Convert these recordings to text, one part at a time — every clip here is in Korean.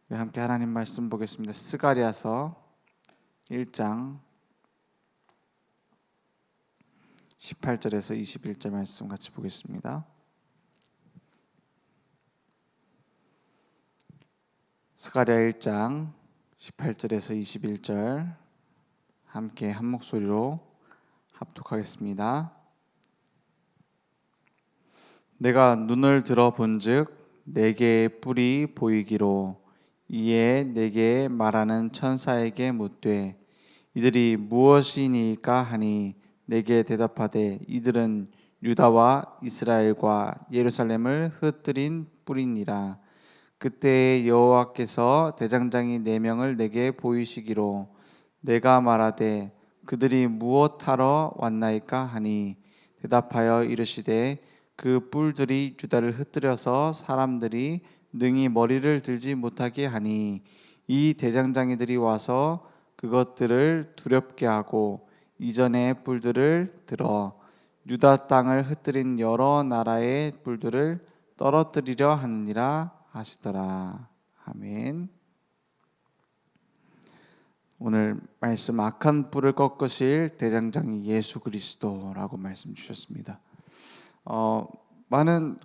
우리 함께 하나님 말씀 보겠습니다. 스가랴서 1장 18절에서 21절 말씀 같이 보겠습니다. 스가랴 1장 18절에서 21절 함께 한 목소리로 합독하겠습니다. 내가 눈을 들어 본즉 내게 뿔이 보이기로 이에 내게 말하는 천사에게 묻되 이들이 무엇이니까 하니 내게 대답하되 이들은 유다와 이스라엘과 예루살렘을 흩뜨린 뿔이니라. 그때 여호와께서 대장장이 4명을 내게 보이시기로 내가 말하되 그들이 무엇하러 왔나이까 하니 대답하여 이르시되 그 뿔들이 유다를 흩뜨려서 사람들이 능히 머리를 들지 못하게 하니 이 대장장이들이 와서 그것들을 두렵게 하고 이전의 뿔들을 들어 유다 땅을 흩뜨린 여러 나라의 뿔들을 떨어뜨리려 하느니라 하시더라. 아멘. 오늘 말씀 악한 뿔을 꺾으실 대장장이 예수 그리스도라고 말씀 주셨습니다. 많은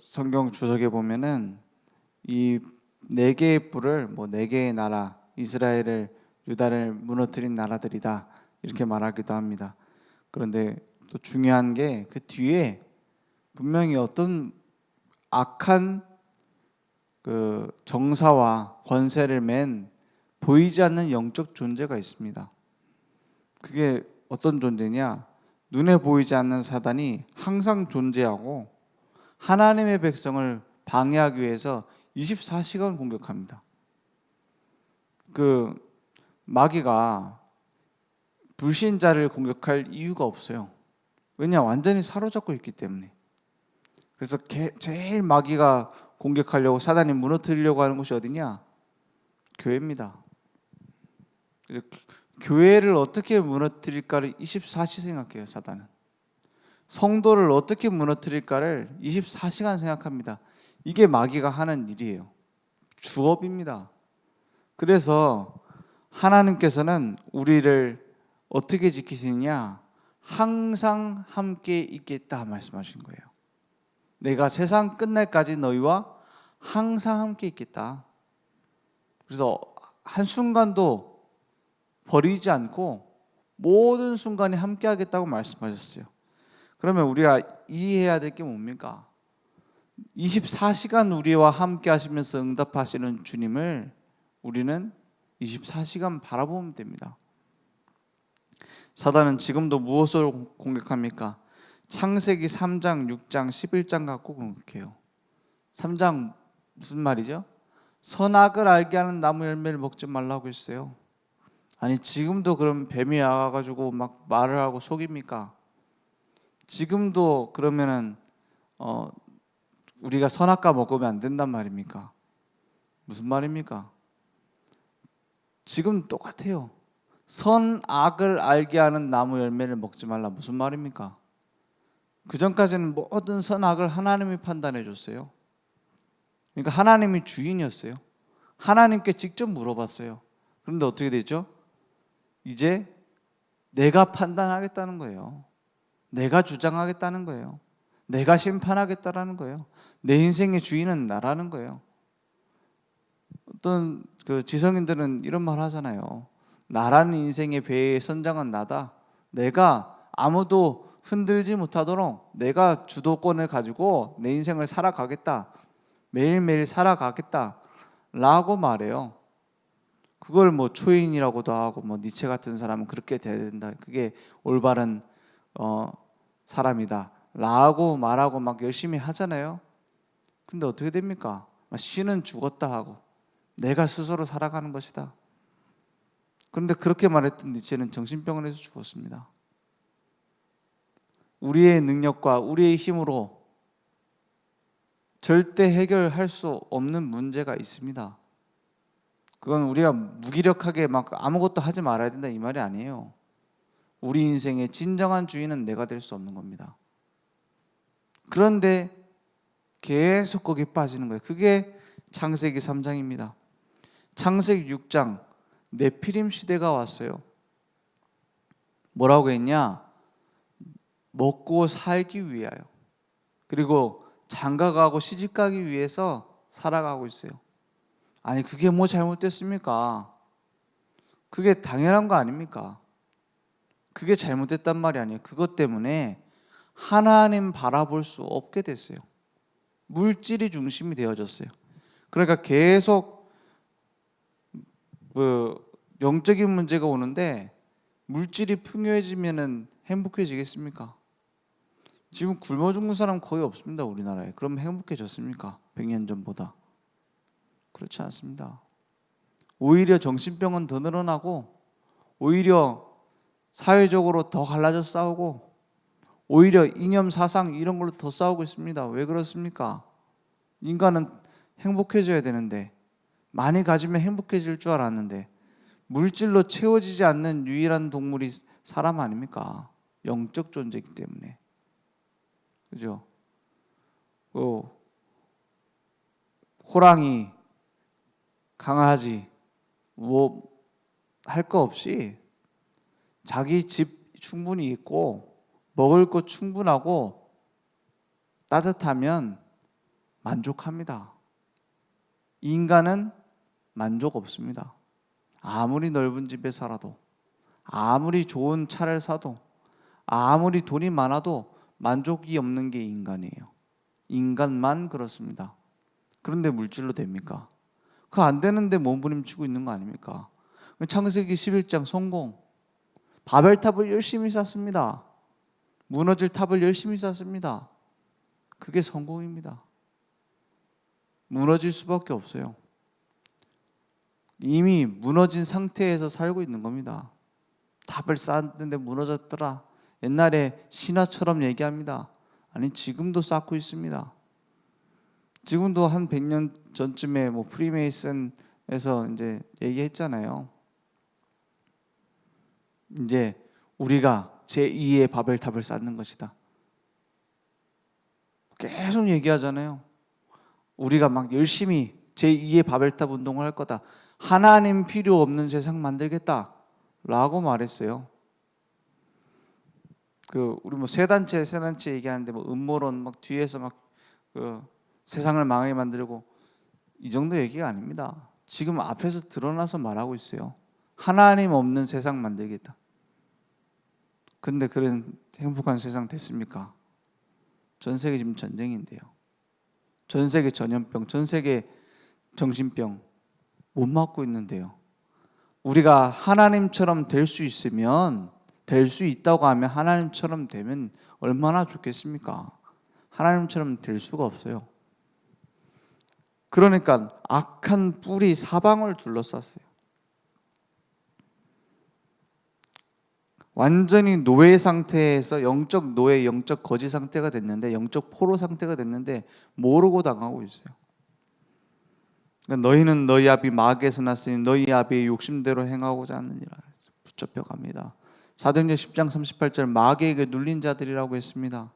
성경 주석에 보면은 이 4개의 뿔을 4개의 나라, 이스라엘을 유다를 무너뜨린 나라들이다 이렇게 말하기도 합니다. 그런데 또 중요한 게 그 뒤에 분명히 어떤 악한 정사와 권세를 맨 보이지 않는 영적 존재가 있습니다. 그게 어떤 존재냐? 눈에 보이지 않는 사단이 항상 존재하고 하나님의 백성을 방해하기 위해서 24시간 공격합니다. 마귀가 불신자를 공격할 이유가 없어요. 왜냐? 완전히 사로잡고 있기 때문에. 그래서 제일 마귀가 공격하려고 사단이 무너뜨리려고 하는 곳이 어디냐? 교회입니다. 교회를 어떻게 무너뜨릴까를 24시 생각해요. 사단은 성도를 어떻게 무너뜨릴까를 24시간 생각합니다. 이게 마귀가 하는 일이에요. 주업입니다. 그래서 하나님께서는 우리를 어떻게 지키시느냐? 항상 함께 있겠다 말씀하신 거예요. 내가 세상 끝날까지 너희와 항상 함께 있겠다. 그래서 한순간도 버리지 않고 모든 순간에 함께 하겠다고 말씀하셨어요. 그러면 우리가 이해해야 될 게 뭡니까? 24시간 우리와 함께 하시면서 응답하시는 주님을 우리는 24시간 바라보면 됩니다. 사단은 지금도 무엇을 공격합니까? 창세기 3장, 6장, 11장 갖고 공격해요. 3장 무슨 말이죠? 선악을 알게 하는 나무 열매를 먹지 말라고 했어요. 아니 지금도 그럼 뱀이 와가지고 막 말을 하고 속입니까? 지금도 그러면은 우리가 선악과 먹으면 안 된단 말입니까? 무슨 말입니까? 지금 똑같아요. 선악을 알게 하는 나무 열매를 먹지 말라 무슨 말입니까? 그 전까지는 모든 선악을 하나님이 판단해 줬어요. 그러니까 하나님이 주인이었어요. 하나님께 직접 물어봤어요. 그런데 어떻게 되죠? 이제 내가 판단하겠다는 거예요. 내가 주장하겠다는 거예요. 내가 심판하겠다라는 거예요. 내 인생의 주인은 나라는 거예요. 어떤 지성인들은 이런 말 하잖아요. 나라는 인생의 배의 선장은 나다. 내가 아무도 흔들지 못하도록 내가 주도권을 가지고 내 인생을 살아가겠다. 매일매일 살아가겠다 라고 말해요. 그걸 초인이라고도 하고 니체 같은 사람은 그렇게 돼야 된다. 그게 올바른 사람이다 라고 말하고 막 열심히 하잖아요. 근데 어떻게 됩니까? 신은 죽었다 하고 내가 스스로 살아가는 것이다. 그런데 그렇게 말했던 니체는 정신병원에서 죽었습니다. 우리의 능력과 우리의 힘으로 절대 해결할 수 없는 문제가 있습니다. 그건 우리가 무기력하게 막 아무것도 하지 말아야 된다 이 말이 아니에요. 우리 인생의 진정한 주인은 내가 될 수 없는 겁니다. 그런데 계속 거기에 빠지는 거예요. 그게 창세기 3장입니다. 창세기 6장 네피림 시대가 왔어요. 뭐라고 했냐? 먹고 살기 위하여, 그리고 장가가고 시집가기 위해서 살아가고 있어요. 아니 그게 뭐 잘못됐습니까? 그게 당연한 거 아닙니까? 그게 잘못됐단 말이 아니에요. 그것 때문에 하나님 바라볼 수 없게 됐어요. 물질이 중심이 되어졌어요. 그러니까 계속 영적인 문제가 오는데 물질이 풍요해지면은 행복해지겠습니까? 지금 굶어 죽는 사람 거의 없습니다, 우리나라에. 그럼 행복해졌습니까? 100년 전보다. 그렇지 않습니다. 오히려 정신병은 더 늘어나고, 오히려 사회적으로 더 갈라져 싸우고, 오히려 이념 사상 이런 걸로 더 싸우고 있습니다. 왜 그렇습니까? 인간은 행복해져야 되는데, 많이 가지면 행복해질 줄 알았는데, 물질로 채워지지 않는 유일한 동물이 사람 아닙니까? 영적 존재이기 때문에. 그죠? 호랑이, 강아지, 뭐 할 거 없이 자기 집 충분히 있고 먹을 거 충분하고 따뜻하면 만족합니다. 인간은 만족 없습니다. 아무리 넓은 집에 살아도, 아무리 좋은 차를 사도, 아무리 돈이 많아도 만족이 없는 게 인간이에요. 인간만 그렇습니다. 그런데 물질로 됩니까? 그거 안 되는데 몸부림치고 있는 거 아닙니까? 창세기 11장 성공. 바벨탑을 열심히 쌓습니다. 무너질 탑을 열심히 쌓습니다. 그게 성공입니다. 무너질 수밖에 없어요. 이미 무너진 상태에서 살고 있는 겁니다. 탑을 쌓았는데 무너졌더라. 옛날에 신화처럼 얘기합니다. 아니 지금도 쌓고 있습니다. 지금도 한 100년 전쯤에 프리메이슨에서 이제 얘기했잖아요. 이제 우리가 제2의 바벨탑을 쌓는 것이다. 계속 얘기하잖아요. 우리가 막 열심히 제2의 바벨탑 운동을 할 거다. 하나님 필요 없는 세상 만들겠다 라고 말했어요. 우리 세 단체 얘기하는데 음모론 뒤에서 세상을 망하게 만들고 이 정도 얘기가 아닙니다. 지금 앞에서 드러나서 말하고 있어요. 하나님 없는 세상 만들겠다. 근데 그런 행복한 세상 됐습니까? 전 세계 지금 전쟁인데요. 전 세계 전염병, 전 세계 정신병 못 막고 있는데요. 우리가 하나님처럼 될 수 있으면, 될 수 있다고 하면 하나님처럼 되면 얼마나 좋겠습니까? 하나님처럼 될 수가 없어요. 그러니까 악한 뿔이 사방을 둘러쌌어요. 완전히 노예 상태에서 영적 노예, 영적 거지 상태가 됐는데, 영적 포로 상태가 됐는데 모르고 당하고 있어요. 그러니까 너희는 너희 아비 마귀에서 났으니 너희 아비의 욕심대로 행하고자 하느니라 붙잡혀 갑니다. 사도행전 10장 38절 마귀에게 눌린 자들이라고 했습니다.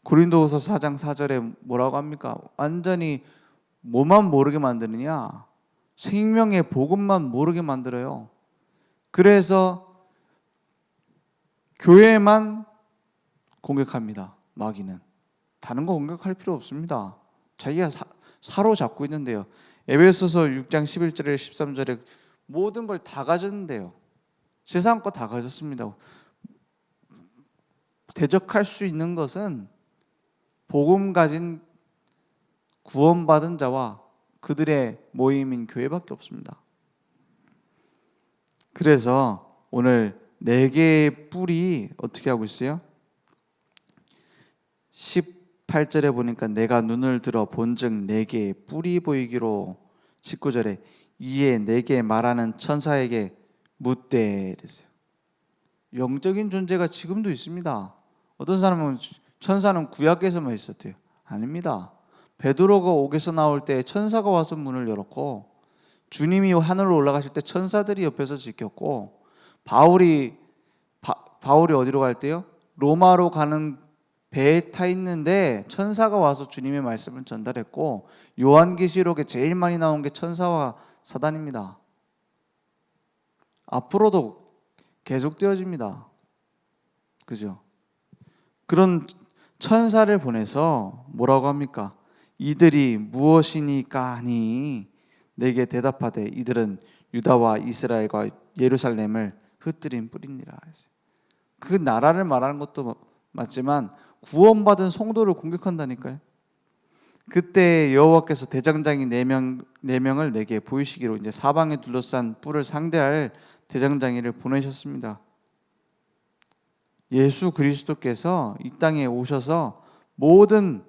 고린도후서 4장 4절에 뭐라고 합니까? 완전히 뭐만 모르게 만드느냐? 생명의 복음만 모르게 만들어요. 그래서 교회만 공격합니다. 마귀는 다른 거 공격할 필요 없습니다. 자기가 사로잡고 있는데요. 에베소서 6장 11절에 13절에 모든 걸 다 가졌는데요. 세상 거 다 가졌습니다. 대적할 수 있는 것은 복음 가진 구원받은 자와 그들의 모임인 교회밖에 없습니다. 그래서 오늘 4개의 뿔이 어떻게 하고 있어요? 18절에 보니까 내가 눈을 들어 본즉 4개의 뿔이 보이기로, 19절에 이에 4개 말하는 천사에게 묻되 그랬어요. 영적인 존재가 지금도 있습니다. 어떤 사람은 천사는 구약에서만 있었대요. 아닙니다. 베드로가 옥에서 나올 때 천사가 와서 문을 열었고, 주님이 하늘로 올라가실 때 천사들이 옆에서 지켰고, 바울이 어디로 갈 때요? 로마로 가는 배에 타 있는데 천사가 와서 주님의 말씀을 전달했고, 요한계시록에 제일 많이 나온 게 천사와 사단입니다. 앞으로도 계속되어집니다. 그죠? 그런 천사를 보내서 뭐라고 합니까? 이들이 무엇이니까 하니 내게 대답하되 이들은 유다와 이스라엘과 예루살렘을 흩뜨린 뿌리니라. 그 나라를 말하는 것도 맞지만 구원받은 성도를 공격한다니까요. 그때 여호와께서 대장장이 4명을 내게 보이시기로 이제 사방에 둘러싼 뿔을 상대할 대장장이를 보내셨습니다. 예수 그리스도께서 이 땅에 오셔서 모든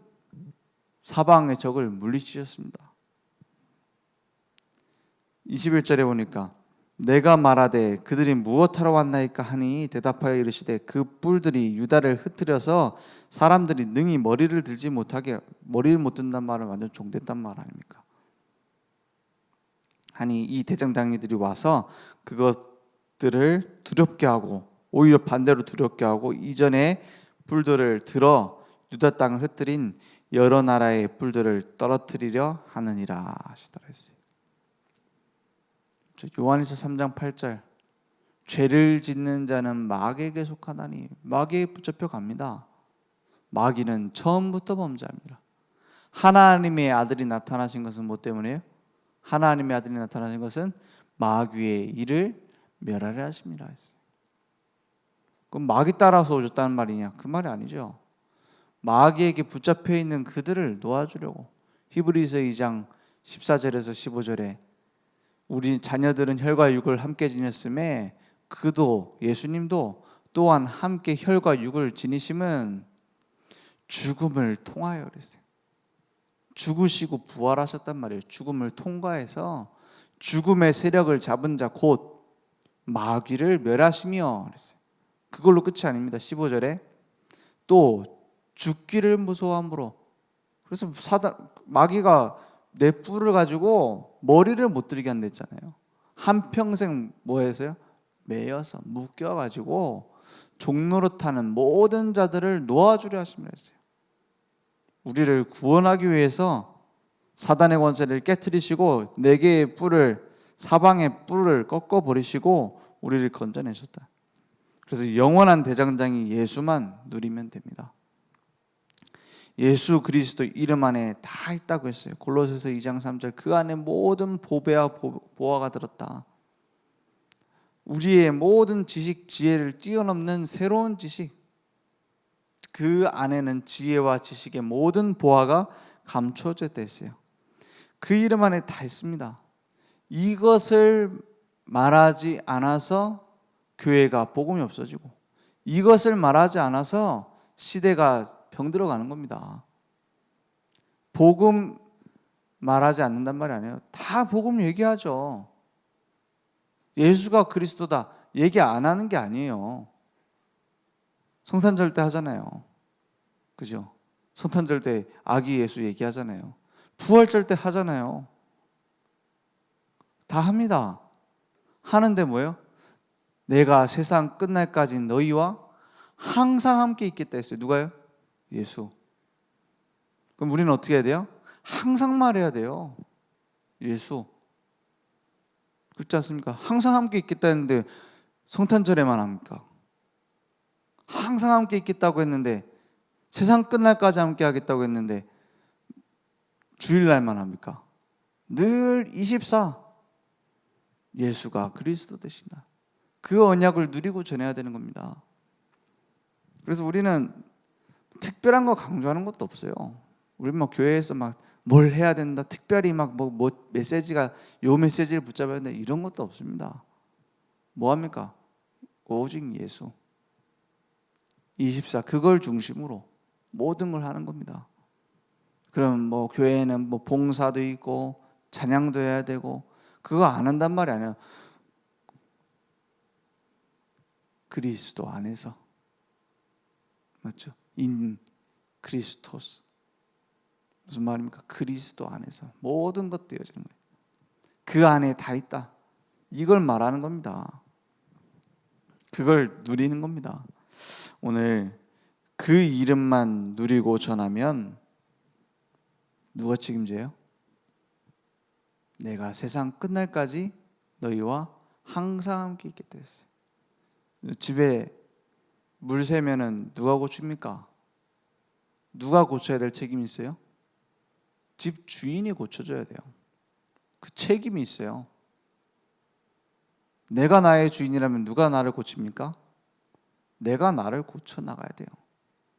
사방의 적을 물리치셨습니다. 21절에 보니까 내가 말하되 그들이 무엇하러 왔나이까 하니 대답하여 이르시되 그 뿔들이 유다를 흩뜨려서 사람들이 능히 머리를 들지 못하게, 머리를 못 든단 말은 완전 종됐단 말 아닙니까? 하니 이 대장장이들이 와서 그것들을 두렵게 하고, 오히려 반대로 두렵게 하고 이전에 뿔들을 들어 유다 땅을 흩뜨린 여러 나라의 뿔들을 떨어뜨리려 하느니라 하시더라 했어요. 요한일서 3장 8절, 죄를 짓는 자는 마귀에게 속하다니, 마귀에 붙잡혀 갑니다. 마귀는 처음부터 범죄합니다. 하나님의 아들이 나타나신 것은 뭐 때문에요? 하나님의 아들이 나타나신 것은 마귀의 일을 멸하려 하십니다. 그럼 마귀 따라서 오셨다는 말이냐? 그 말이 아니죠. 마귀에게 붙잡혀 있는 그들을 놓아주려고. 히브리서 2장 14절에서 15절에 우리 자녀들은 혈과 육을 함께 지녔음에 그도, 예수님도 또한 함께 혈과 육을 지니심은 죽음을 통하여 그랬어요. 죽으시고 부활하셨단 말이에요. 죽음을 통과해서 죽음의 세력을 잡은 자 곧 마귀를 멸하시며 그랬어요. 그걸로 끝이 아닙니다. 15절에 또 죽기를 무서워함으로, 그래서 마귀가 내 뿔을 가지고 머리를 못 들게 한다 했잖아요. 한평생 뭐 해서요? 매여서 묶여가지고 종노릇하는 모든 자들을 놓아주려 하심을 했어요. 우리를 구원하기 위해서 사단의 권세를 깨트리시고 4개의 뿔을, 사방의 뿔을 꺾어버리시고 우리를 건져내셨다. 그래서 영원한 대장장이 예수만 누리면 됩니다. 예수 그리스도 이름 안에 다 있다고 했어요. 골로새서 2장 3절, 그 안에 모든 보배와 보화가 들었다. 우리의 모든 지식, 지혜를 뛰어넘는 새로운 지식, 그 안에는 지혜와 지식의 모든 보화가 감춰져 있어요. 그 이름 안에 다 있습니다. 이것을 말하지 않아서 교회가 복음이 없어지고, 이것을 말하지 않아서 시대가 병들어가는 겁니다. 복음 말하지 않는단 말이 아니에요. 다 복음 얘기하죠. 예수가 그리스도다 얘기 안 하는 게 아니에요. 성탄절 때 하잖아요. 그죠? 성탄절 때 아기 예수 얘기하잖아요. 부활절 때 하잖아요. 다 합니다. 하는데 뭐예요? 내가 세상 끝날까지 너희와 항상 함께 있겠다 했어요. 누가요? 예수. 그럼 우리는 어떻게 해야 돼요? 항상 말해야 돼요. 예수. 그렇지 않습니까? 항상 함께 있겠다 했는데 성탄절에만 합니까? 항상 함께 있겠다고 했는데, 세상 끝날까지 함께 하겠다고 했는데 주일날만 합니까? 늘 24. 예수가 그리스도 되신다. 그 언약을 누리고 전해야 되는 겁니다. 그래서 우리는 특별한 거 강조하는 것도 없어요. 우리 뭐 교회에서 막 뭘 해야 된다, 특별히 막 뭐 메시지가 요 메시지를 붙잡아야 된다 이런 것도 없습니다. 뭐 합니까? 오직 예수 24, 그걸 중심으로 모든 걸 하는 겁니다. 그럼 뭐 교회에는 뭐 봉사도 있고 찬양도 해야 되고 그거 안 한단 말이 아니에요. 그리스도 안에서, 맞죠? 인 크리스토스. 무슨 말입니까? 그리스도 안에서 모든 것 되어지는 거예요. 그 안에 다 있다. 이걸 말하는 겁니다. 그걸 누리는 겁니다. 오늘 그 이름만 누리고 전하면 누가 책임져요? 내가 세상 끝날까지 너희와 항상 함께 있겠다 했어요. 집에 물 새면은 누가 고칩니까? 누가 고쳐야 될 책임이 있어요? 집 주인이 고쳐줘야 돼요. 그 책임이 있어요. 내가 나의 주인이라면 누가 나를 고칩니까? 내가 나를 고쳐 나가야 돼요.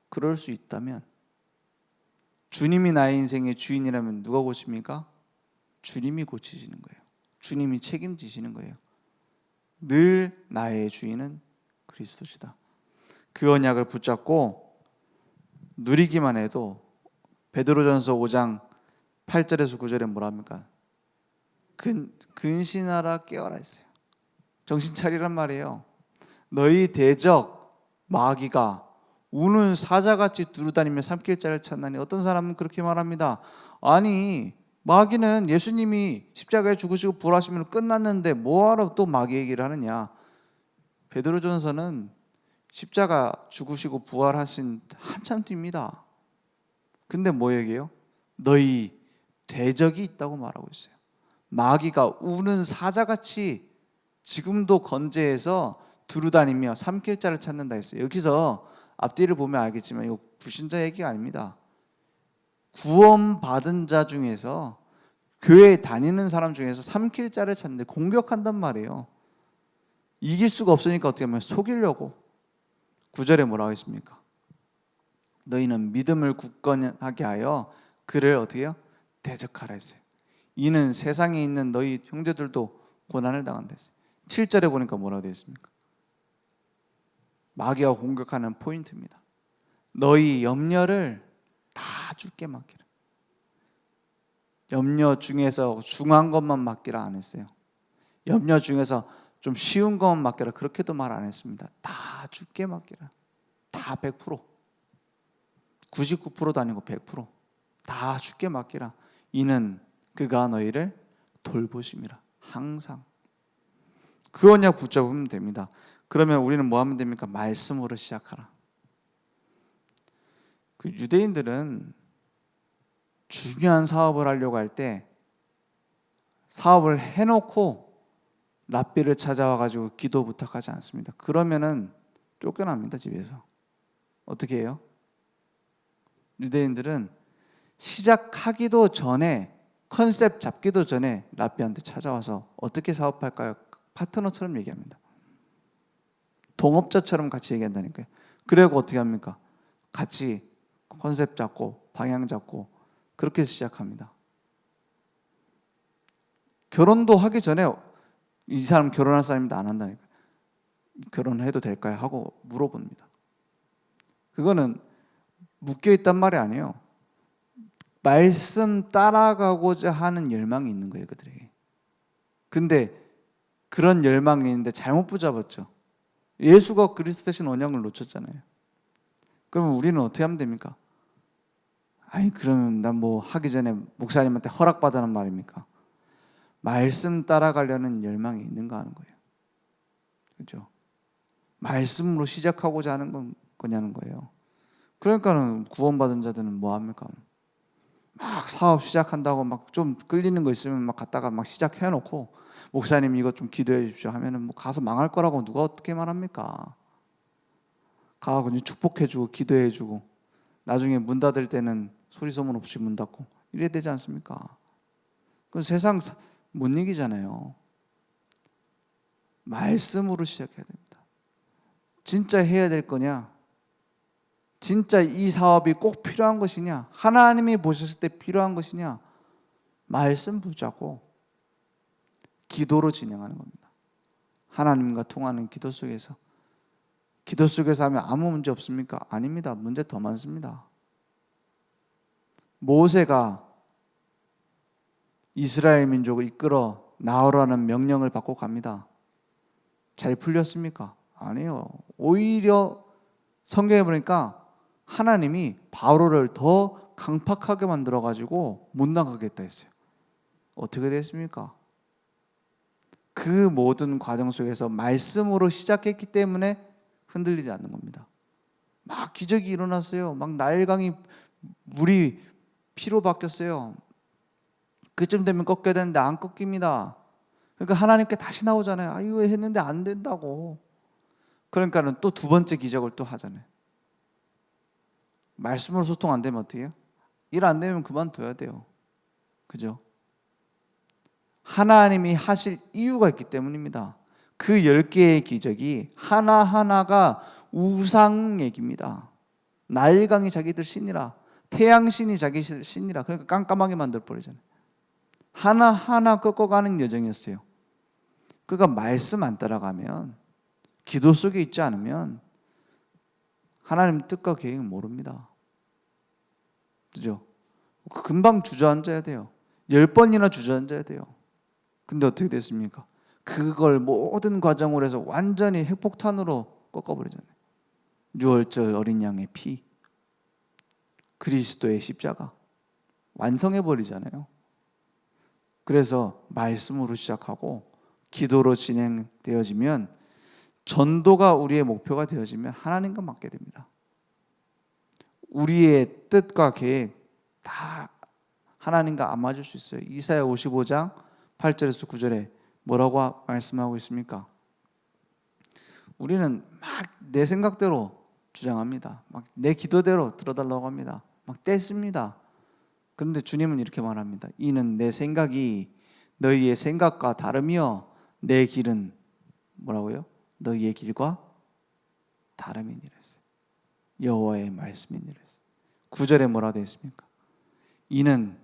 그럴 수 있다면, 주님이 나의 인생의 주인이라면 누가 고칩니까? 주님이 고치시는 거예요. 주님이 책임지시는 거예요. 늘 나의 주인은 그리스도시다. 그 언약을 붙잡고 누리기만 해도 베드로전서 5장 8절에서 9절에 뭐라 합니까? 근신하라 깨어라 했어요. 정신 차리란 말이에요. 너희 대적 마귀가 우는 사자같이 두루다니며 삼킬 자를 찾나니. 어떤 사람은 그렇게 말합니다. 아니, 마귀는 예수님이 십자가에 죽으시고 부활하시면 끝났는데 뭐하러 또 마귀 얘기를 하느냐. 베드로전서는 십자가 죽으시고 부활하신 한참 뒤입니다. 근데 뭐 얘기해요? 너희 대적이 있다고 말하고 있어요. 마귀가 우는 사자같이 지금도 건재해서 두루다니며 삼킬 자를 찾는다 했어요. 여기서 앞뒤를 보면 알겠지만 이거 불신자 얘기가 아닙니다. 구원받은 자 중에서, 교회에 다니는 사람 중에서 삼킬 자를 찾는데 공격한단 말이에요. 이길 수가 없으니까 어떻게 하면 속이려고. 9절에 뭐라고 했습니까? 너희는 믿음을 굳건하게 하여 그를 어떻게 해요? 대적하라 했어요. 이는 세상에 있는 너희 형제들도 고난을 당한다 했어요. 7절에 보니까 뭐라고 되어 있습니까? 마귀가 공격하는 포인트입니다. 너희 염려를 다 주께 맡기라. 염려 중에서 중요한 것만 맡기라 안 했어요. 염려 중에서 좀 쉬운 것만 맡기라 그렇게도 말 안 했습니다. 다 주께 맡기라. 다 100%. 99%도 아니고 100%. 다 주께 맡기라. 이는 그가 너희를 돌보심이라. 항상. 그 언약 붙잡으면 됩니다. 그러면 우리는 뭐 하면 됩니까? 말씀으로 시작하라. 그 유대인들은 중요한 사업을 하려고 할 때 사업을 해놓고 랍비를 찾아와 가지고 기도 부탁하지 않습니다. 그러면은 쫓겨납니다. 집에서. 어떻게 해요? 유대인들은 시작하기도 전에, 컨셉 잡기도 전에 랍비한테 찾아와서 어떻게 사업할까요? 파트너처럼 얘기합니다. 동업자처럼 같이 얘기한다니까요. 그리고 어떻게 합니까? 같이 컨셉 잡고 방향 잡고 그렇게 시작합니다. 결혼도 하기 전에 이 사람 결혼할 사람인데 안 한다니까요. 결혼해도 될까요? 하고 물어봅니다. 그거는 묶여있단 말이 아니에요. 말씀 따라가고자 하는 열망이 있는 거예요, 그들에게. 근데 그런 열망이 있는데 잘못 붙잡았죠. 예수가 그리스도 대신 언약을 놓쳤잖아요. 그러면 우리는 어떻게 하면 됩니까? 아니, 그러면 난 뭐 하기 전에 목사님한테 허락받으란 말입니까? 말씀 따라가려는 열망이 있는가 하는 거예요. 그렇죠? 말씀으로 시작하고자 하는 거냐는 거예요. 그러니까는 구원받은 자들은 뭐 합니까? 막 사업 시작한다고 막 좀 끌리는 거 있으면 막 갔다가 막 시작해 놓고, 목사님 이거 좀 기도해 주십시오 하면은 뭐 가서 망할 거라고 누가 어떻게 말합니까? 가고 그냥 축복해 주고 기도해 주고 나중에 문 닫을 때는 소리 소문 없이 문 닫고 이래야 되지 않습니까? 그건 세상 못 이기잖아요. 말씀으로 시작해야 됩니다. 진짜 해야 될 거냐? 진짜 이 사업이 꼭 필요한 것이냐? 하나님이 보셨을 때 필요한 것이냐? 말씀 붙잡고 기도로 진행하는 겁니다. 하나님과 통하는 기도 속에서. 기도 속에서 하면 아무 문제 없습니까? 아닙니다. 문제 더 많습니다. 모세가 이스라엘 민족을 이끌어 나오라는 명령을 받고 갑니다. 잘 풀렸습니까? 아니에요. 오히려 성경에 보니까 하나님이 바로를 더 강팍하게 만들어가지고 못 나가겠다 했어요. 어떻게 됐습니까? 그 모든 과정 속에서 말씀으로 시작했기 때문에 흔들리지 않는 겁니다. 막 기적이 일어났어요. 막 나일강이 물이 피로 바뀌었어요. 그쯤 되면 꺾여야 되는데 안 꺾입니다. 그러니까 하나님께 다시 나오잖아요. 아, 이거 했는데 안 된다고. 그러니까는 또 두 번째 기적을 또 하잖아요. 말씀으로 소통 안 되면 어떻게 해요? 일 안 되면 그만둬야 돼요. 그죠? 하나님이 하실 이유가 있기 때문입니다. 그 10개의 기적이 하나하나가 우상 얘기입니다. 나일강이 자기들 신이라, 태양신이 자기 신이라. 그러니까 깜깜하게 만들어버리잖아요. 하나하나 꺾어가는 여정이었어요. 그러니까 말씀 안 따라가면, 기도 속에 있지 않으면 하나님 뜻과 계획은 모릅니다. 그죠? 금방 주저앉아야 돼요. 10번이나 주저앉아야 돼요. 근데 어떻게 됐습니까? 그걸 모든 과정으로 해서 완전히 핵폭탄으로 꺾어버리잖아요. 유월절 어린 양의 피, 그리스도의 십자가 완성해버리잖아요. 그래서 말씀으로 시작하고 기도로 진행되어지면, 전도가 우리의 목표가 되어지면 하나님과 맞게 됩니다. 우리의 뜻과 계획 다 하나님과 안 맞을 수 있어요. 이사야 55장 8절에서 9절에 뭐라고 말씀하고 있습니까? 우리는 막 내 생각대로 주장합니다. 막 내 기도대로 들어달라고 합니다. 막 떼씁니다. 그런데 주님은 이렇게 말합니다. 이는 내 생각이 너희의 생각과 다르며 내 길은 뭐라고요? 너희의 길과 다름이니랬어요. 여호와의 말씀이니랬어요. 9절에 뭐라고 되어 있습니까? 이는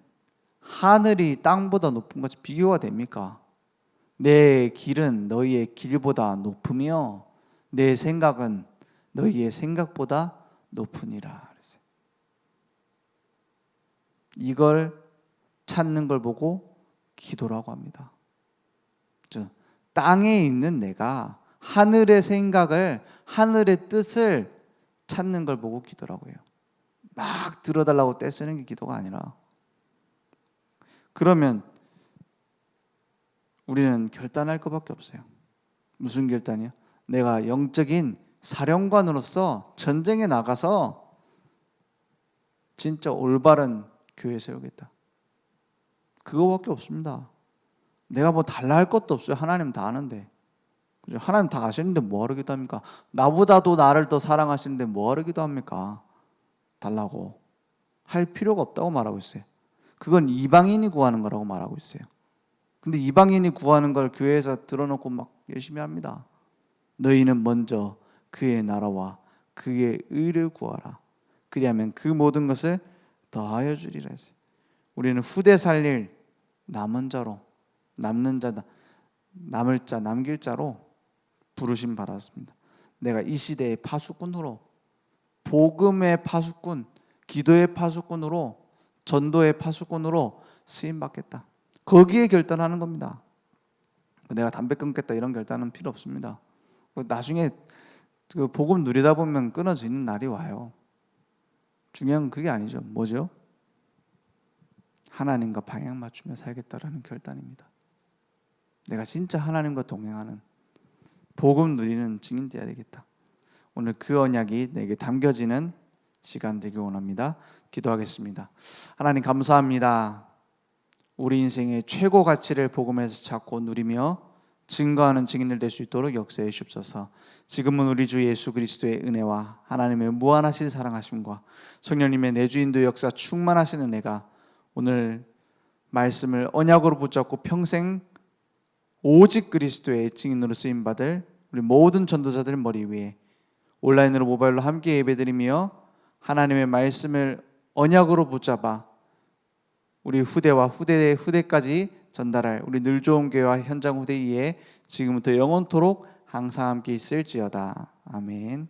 하늘이 땅보다 높은 것이 비교가 됩니까? 내 길은 너희의 길보다 높으며 내 생각은 너희의 생각보다 높으니라. 이걸 찾는 걸 보고 기도라고 합니다. 땅에 있는 내가 하늘의 생각을, 하늘의 뜻을 찾는 걸 보고 기도라고 해요. 막 들어달라고 떼쓰는 게 기도가 아니라. 그러면 우리는 결단할 것밖에 없어요. 무슨 결단이요? 내가 영적인 사령관으로서 전쟁에 나가서 진짜 올바른 교회 세우겠다. 그거밖에 없습니다. 내가 뭐 달라 할 것도 없어요. 하나님 다 아는데. 그죠? 하나님 다 아시는데 뭐하러 기도합니까? 나보다도 나를 더 사랑하시는데 뭐하러 기도합니까? 달라고 할 필요가 없다고 말하고 있어요. 그건 이방인이 구하는 거라고 말하고 있어요. 근데 이방인이 구하는 걸 교회에서 들어놓고 막 열심히 합니다. 너희는 먼저 그의 나라와 그의 의를 구하라. 그리하면 그 모든 것을 더하여 주리라 했어요. 우리는 후대 살릴 남은 자로, 남는 자다, 남을 자, 남길 자로 부르심 받았습니다. 내가 이 시대의 파수꾼으로, 복음의 파수꾼, 기도의 파수꾼으로, 전도의 파수꾼으로 쓰임 받겠다. 거기에 결단하는 겁니다. 내가 담배 끊겠다 이런 결단은 필요 없습니다. 나중에 그 복음 누리다 보면 끊어지는 날이 와요. 중요한 건 그게 아니죠. 뭐죠? 하나님과 방향 맞추며 살겠다라는 결단입니다. 내가 진짜 하나님과 동행하는, 복음 누리는 증인 되어야 되겠다. 오늘 그 언약이 내게 담겨지는 시간 되길 원합니다. 기도하겠습니다. 하나님 감사합니다. 우리 인생의 최고 가치를 복음에서 찾고 누리며 증거하는 증인들 될 수 있도록 역사해 주옵소서. 지금은 우리 주 예수 그리스도의 은혜와 하나님의 무한하신 사랑하심과 성령님의 내주인도 역사 충만하신 은혜가 오늘 말씀을 언약으로 붙잡고 평생 오직 그리스도의 증인으로 쓰임받을 우리 모든 전도자들 머리 위에 온라인으로 모바일로 함께 예배드리며 하나님의 말씀을 언약으로 붙잡아 우리 후대와 후대의 후대까지 전달할 우리 늘 좋은 교회와 현장 후대 위에 지금부터 영원토록 항상 함께 있을지어다. 아멘.